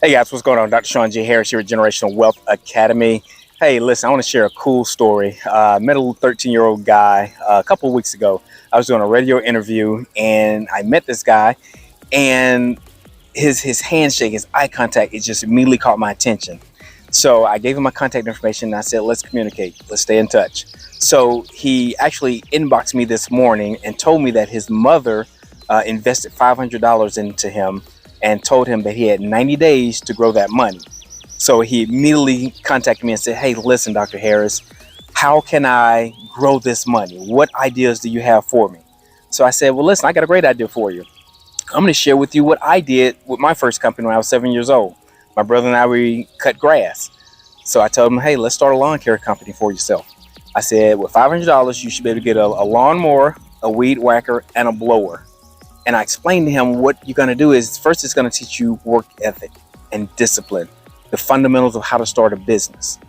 Hey guys, what's going on? Dr. Sean J. Harris here at Generational Wealth Academy. Hey, listen, I want to share a cool story. I met a little 13-year-old guy a couple of weeks ago. I was doing a radio interview and I met this guy, and his handshake, his eye contact, it just immediately caught my attention. So I gave him my contact information and I said, let's communicate, let's stay in touch. So he actually inboxed me this morning and told me that his mother invested $500 into him and told him that he had 90 days to grow that money. So he immediately contacted me and said, hey, listen, Dr. Harris, how can I grow this money? What ideas do you have for me? So I said, well, listen, I got a great idea for you. I'm going to share with you what I did with my first company when I was 7 years old. My brother and I, we cut grass. So I told him, hey, let's start a lawn care company for yourself. I said, with $500, you should be able to get a lawnmower, a weed whacker, and a blower. And I explained to him what you're going to do is first it's going to teach you work ethic and discipline, the fundamentals of how to start a business.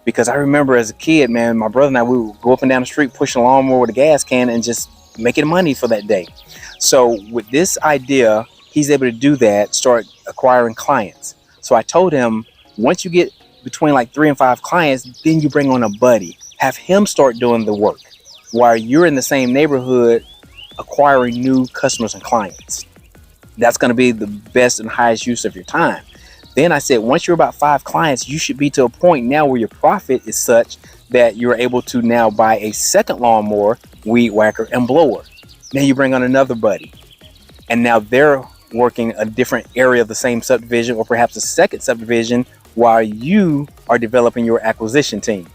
Because I remember as a kid, man, my brother and I, we would go up and down the street pushing a lawnmower with a gas can and just making money for that day. So with this idea, he's able to do that, start acquiring clients. So I told him, once you get between like 3 and 5 clients, then you bring on a buddy. Have him start doing the work while you're in the same neighborhood acquiring new customers and clients. That's going to be the best and highest use of your time. Then I said, once you're about 5 clients, you should be to a point now where your profit is such that you're able to now buy a second lawnmower, weed whacker, and blower. Now you bring on another buddy, and now they're working a different area of the same subdivision or perhaps a second subdivision while you are developing your acquisition team.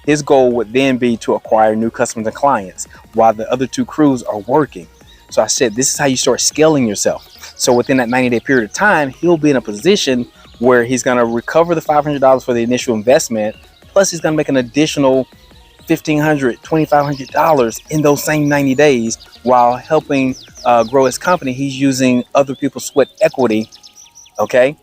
His goal would then be to acquire new customers and clients while the other 2 crews are working. So I said, this is how you start scaling yourself. So within that 90-day period of time, he'll be in a position where he's going to recover the $500 for the initial investment. Plus he's going to make an additional $1,500, $2,500 in those same 90 days while helping grow his company. He's using other people's sweat equity, okay,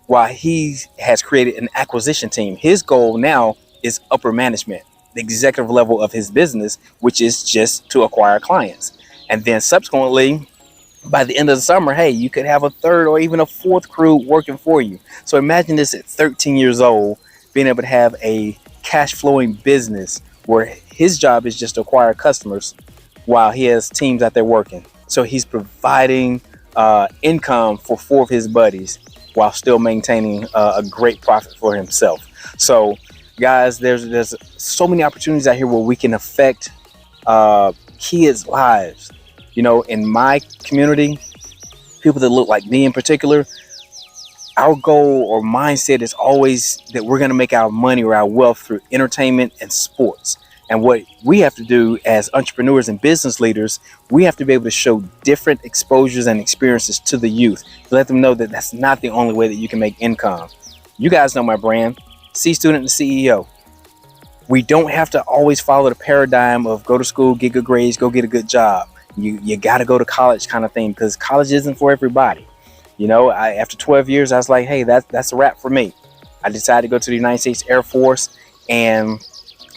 while he has created an acquisition team. His goal now is upper management, the executive level of his business, which is just to acquire clients. And then subsequently, by the end of the summer, hey, you could have a 3rd or even a 4th crew working for you. So imagine this at 13 years old, being able to have a cash flowing business where his job is just to acquire customers while he has teams out there working. So he's providing income for 4 of his buddies while still maintaining a great profit for himself. So guys, there's so many opportunities out here where we can affect kids' lives. You know, in my community, people that look like me in particular, our goal or mindset is always that we're going to make our money or our wealth through entertainment and sports. And what we have to do as entrepreneurs and business leaders, we have to be able to show different exposures and experiences to the youth to let them know that that's not the only way that you can make income. You guys know my brand, C Student and CEO. We don't have to always follow the paradigm of go to school, get good grades, go get a good job. You got to go to college kind of thing, because college isn't for everybody. You know, after 12 years, I was like, hey, that's a wrap for me. I decided to go to the United States Air Force and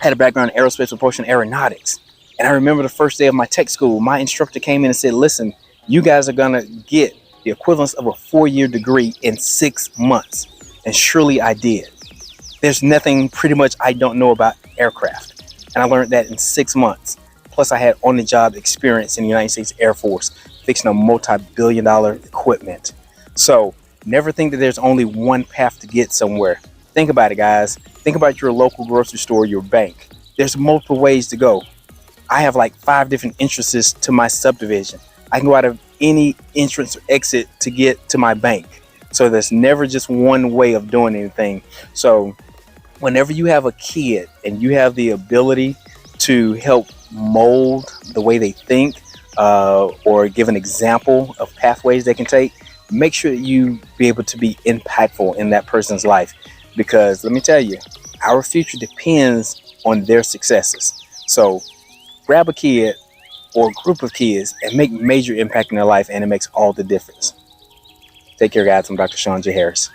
had a background in aerospace propulsion aeronautics. And I remember the first day of my tech school, my instructor came in and said, listen, you guys are going to get the equivalence of a 4-year degree in 6 months. And surely I did. There's nothing pretty much I don't know about aircraft. And I learned that in 6 months. Plus I had on-the-job experience in the United States Air Force fixing a multi-billion-dollar equipment. So never think that there's only one path to get somewhere. Think about it, guys. Think about your local grocery store, your bank. There's multiple ways to go. I have like 5 different entrances to my subdivision. I can go out of any entrance or exit to get to my bank. So there's never just one way of doing anything. So whenever you have a kid and you have the ability to help mold the way they think or give an example of pathways they can take, make sure that you be able to be impactful in that person's life. Because let me tell you, our future depends on their successes. So grab a kid or a group of kids and make major impact in their life, and it makes all the difference. Take care, guys. I'm Dr. Sean J. Harris.